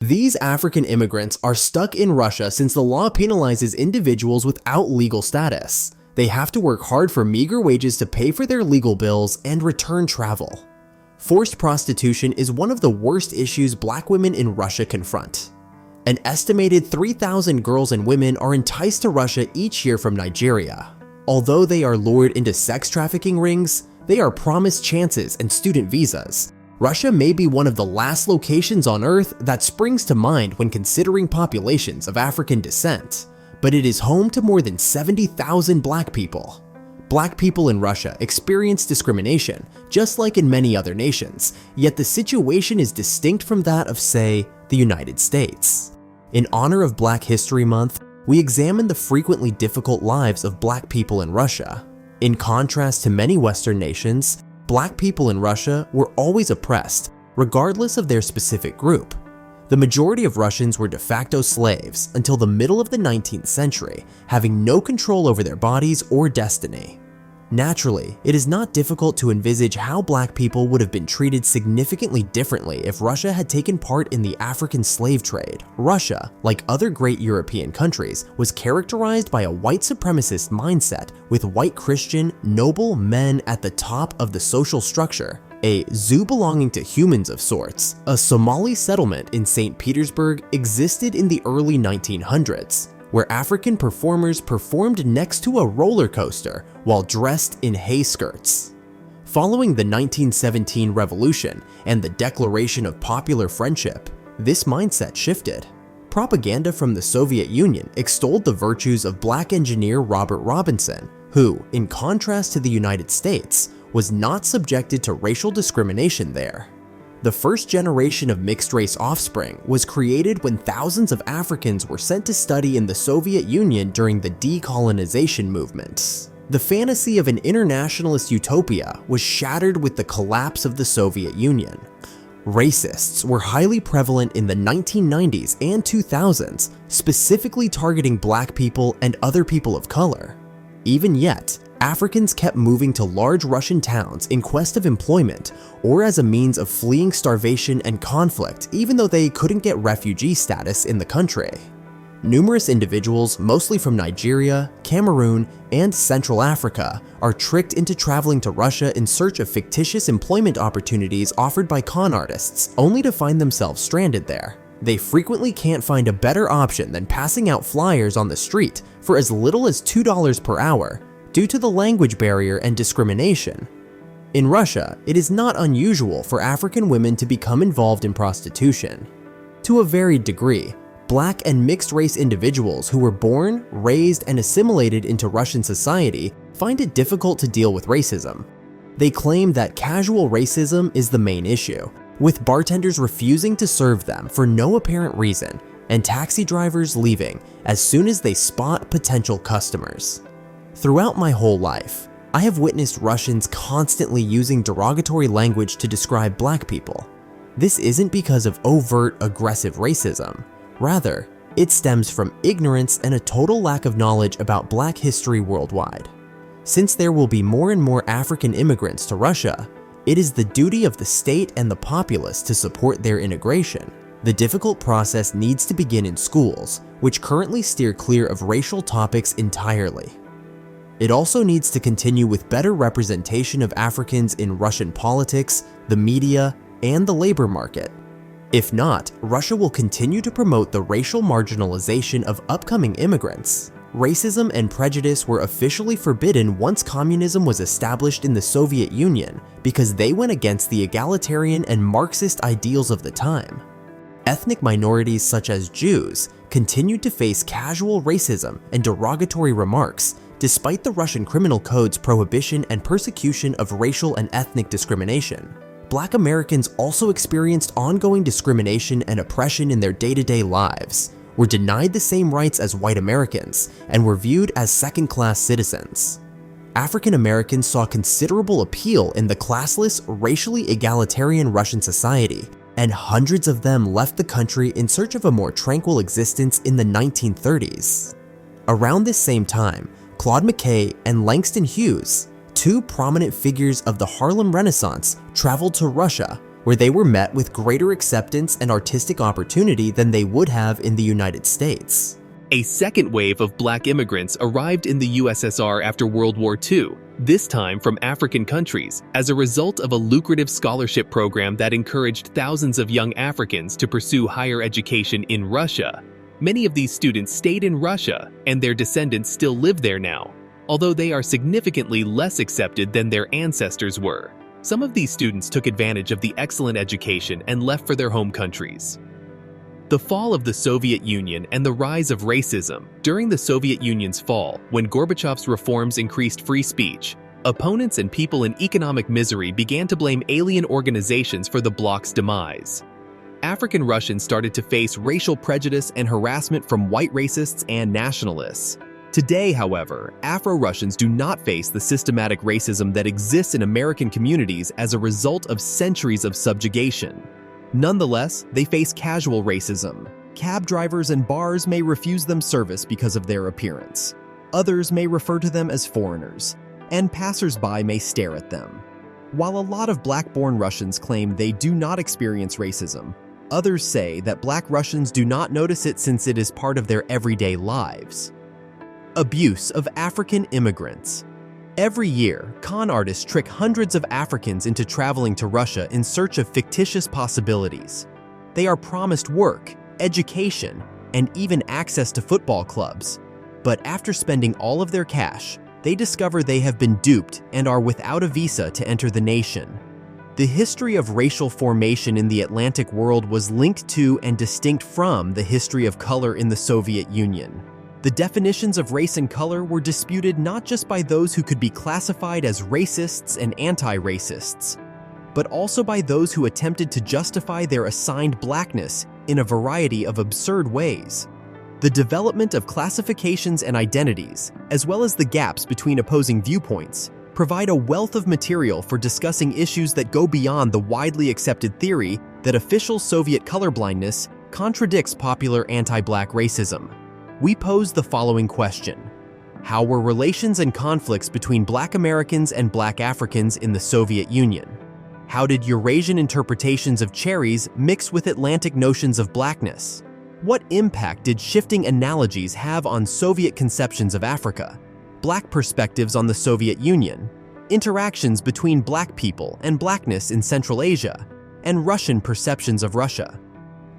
These African immigrants are stuck in Russia since the law penalizes individuals without legal status. They have to work hard for meager wages to pay for their legal bills and return travel. Forced prostitution is one of the worst issues Black women in Russia confront. An estimated 3,000 girls and women are enticed to Russia each year from Nigeria. Although they are lured into sex trafficking rings, they are promised chances and student visas. Russia may be one of the last locations on Earth that springs to mind when considering populations of African descent, but it is home to more than 70,000 Black people. Black people in Russia experience discrimination, just like in many other nations, yet the situation is distinct from that of, say, the United States. In honor of Black History Month, we examine the frequently difficult lives of Black people in Russia. In contrast to many Western nations, Black people in Russia were always oppressed, regardless of their specific group. The majority of Russians were de facto slaves until the middle of the 19th century, having no control over their bodies or destiny. Naturally, it is not difficult to envisage how Black people would have been treated significantly differently if Russia had taken part in the African slave trade. Russia, like other great European countries, was characterized by a white supremacist mindset with white Christian, noble men at the top of the social structure. A zoo belonging to humans of sorts, a Somali settlement in St. Petersburg existed in the early 1900s. Where African performers performed next to a roller coaster while dressed in hay skirts. Following the 1917 revolution and the Declaration of Popular Friendship, this mindset shifted. Propaganda from the Soviet Union extolled the virtues of Black engineer Robert Robinson, who, in contrast to the United States, was not subjected to racial discrimination there. The first generation of mixed-race offspring was created when thousands of Africans were sent to study in the Soviet Union during the decolonization movement. The fantasy of an internationalist utopia was shattered with the collapse of the Soviet Union. Racists were highly prevalent in the 1990s and 2000s, specifically targeting Black people and other people of color. Even yet, Africans kept moving to large Russian towns in quest of employment or as a means of fleeing starvation and conflict, even though they couldn't get refugee status in the country. Numerous individuals, mostly from Nigeria, Cameroon, and Central Africa, are tricked into traveling to Russia in search of fictitious employment opportunities offered by con artists, only to find themselves stranded there. They frequently can't find a better option than passing out flyers on the street for as little as $2 per hour, due to the language barrier and discrimination. In Russia, it is not unusual for African women to become involved in prostitution. To a varied degree, Black and mixed-race individuals who were born, raised, and assimilated into Russian society find it difficult to deal with racism. They claim that casual racism is the main issue, with bartenders refusing to serve them for no apparent reason, and taxi drivers leaving as soon as they spot potential customers. Throughout my whole life, I have witnessed Russians constantly using derogatory language to describe Black people. This isn't because of overt, aggressive racism. Rather, it stems from ignorance and a total lack of knowledge about Black history worldwide. Since there will be more and more African immigrants to Russia, it is the duty of the state and the populace to support their integration. The difficult process needs to begin in schools, which currently steer clear of racial topics entirely. It also needs to continue with better representation of Africans in Russian politics, the media, and the labor market. If not, Russia will continue to promote the racial marginalization of upcoming immigrants. Racism and prejudice were officially forbidden once communism was established in the Soviet Union because they went against the egalitarian and Marxist ideals of the time. Ethnic minorities such as Jews continued to face casual racism and derogatory remarks despite the Russian criminal code's prohibition and persecution of racial and ethnic discrimination. Black Americans also experienced ongoing discrimination and oppression in their day-to-day lives, were denied the same rights as white Americans, and were viewed as second-class citizens. African Americans saw considerable appeal in the classless, racially egalitarian Russian society, and hundreds of them left the country in search of a more tranquil existence in the 1930s. Around this same time, Claude McKay and Langston Hughes, two prominent figures of the Harlem Renaissance, traveled to Russia, where they were met with greater acceptance and artistic opportunity than they would have in the United States. A second wave of black immigrants arrived in the USSR after World War II, this time from African countries, as a result of a lucrative scholarship program that encouraged thousands of young Africans to pursue higher education in Russia. Many of these students stayed in Russia, and their descendants still live there now, although they are significantly less accepted than their ancestors were. Some of these students took advantage of the excellent education and left for their home countries. The fall of the Soviet Union and the rise of racism. During the Soviet Union's fall, when Gorbachev's reforms increased free speech, opponents and people in economic misery began to blame alien organizations for the bloc's demise. African Russians started to face racial prejudice and harassment from white racists and nationalists. Today, however, Afro-Russians do not face the systematic racism that exists in American communities as a result of centuries of subjugation. Nonetheless, they face casual racism. Cab drivers and bars may refuse them service because of their appearance. Others may refer to them as foreigners, and passers-by may stare at them. While a lot of black-born Russians claim they do not experience racism, others say that black Russians do not notice it since it is part of their everyday lives. Abuse of African immigrants. Every year, con artists trick hundreds of Africans into traveling to Russia in search of fictitious possibilities. They are promised work, education, and even access to football clubs. But after spending all of their cash, they discover they have been duped and are without a visa to enter the nation. The history of racial formation in the Atlantic world was linked to and distinct from the history of color in the Soviet Union. The definitions of race and color were disputed not just by those who could be classified as racists and anti-racists, but also by those who attempted to justify their assigned blackness in a variety of absurd ways. The development of classifications and identities, as well as the gaps between opposing viewpoints, provide a wealth of material for discussing issues that go beyond the widely accepted theory that official Soviet colorblindness contradicts popular anti-black racism. We pose the following question: how were relations and conflicts between Black Americans and Black Africans in the Soviet Union? How did Eurasian interpretations of cherries mix with Atlantic notions of blackness? What impact did shifting analogies have on Soviet conceptions of Africa? Black perspectives on the Soviet Union, interactions between Black people and blackness in Central Asia, and Russian perceptions of Russia.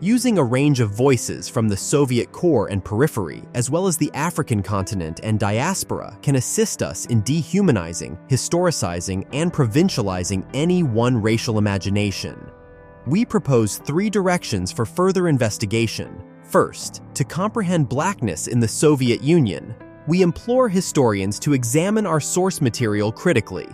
Using a range of voices from the Soviet core and periphery, as well as the African continent and diaspora, can assist us in dehumanizing, historicizing, and provincializing any one racial imagination. We propose 3 directions for further investigation. First, to comprehend blackness in the Soviet Union, we implore historians to examine our source material critically.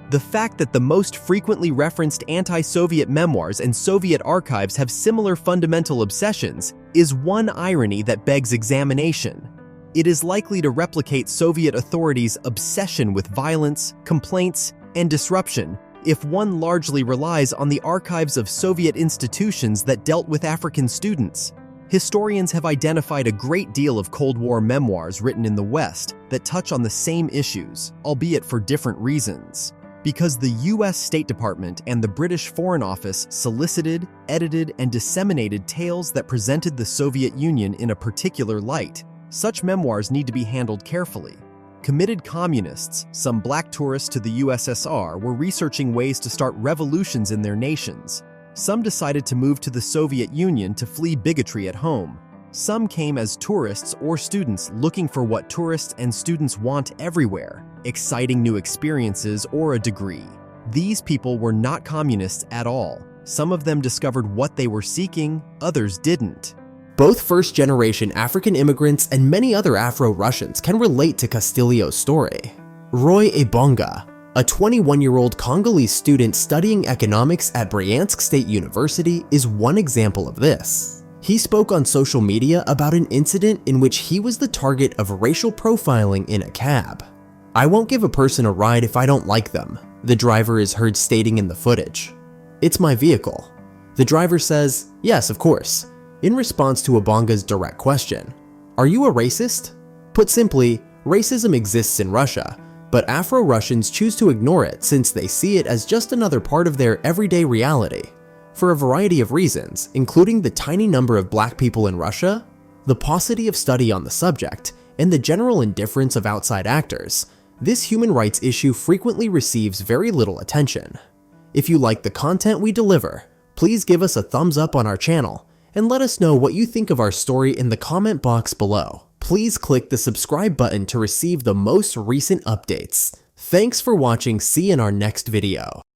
The fact that the most frequently referenced anti-Soviet memoirs and Soviet archives have similar fundamental obsessions is one irony that begs examination. It is likely to replicate Soviet authorities' obsession with violence, complaints, and disruption if one largely relies on the archives of Soviet institutions that dealt with African students. Historians have identified a great deal of Cold War memoirs written in the West that touch on the same issues, albeit for different reasons. Because the US State Department and the British Foreign Office solicited, edited, and disseminated tales that presented the Soviet Union in a particular light, such memoirs need to be handled carefully. Committed communists, some black tourists to the USSR, were researching ways to start revolutions in their nations. Some decided to move to the Soviet Union to flee bigotry at home. Some came as tourists or students looking for what tourists and students want everywhere: exciting new experiences or a degree. These people were not communists at all. Some of them discovered what they were seeking, others didn't. Both first-generation African immigrants and many other Afro-Russians can relate to Castillo's story. Roy Ebonga, a 21-year-old Congolese student studying economics at Bryansk State University, is one example of this. He spoke on social media about an incident in which he was the target of racial profiling in a cab. "I won't give a person a ride if I don't like them," the driver is heard stating in the footage. "It's my vehicle." The driver says, "Yes, of course," in response to Ebonga's direct question, "Are you a racist?" Put simply, racism exists in Russia, But Afro-Russians choose to ignore it since they see it as just another part of their everyday reality. For a variety of reasons, including the tiny number of black people in Russia, the paucity of study on the subject, and the general indifference of outside actors, this human rights issue frequently receives very little attention. If you like the content we deliver, please give us a thumbs up on our channel and let us know what you think of our story in the comment box below. Please click the subscribe button to receive the most recent updates. Thanks for watching. See you in our next video.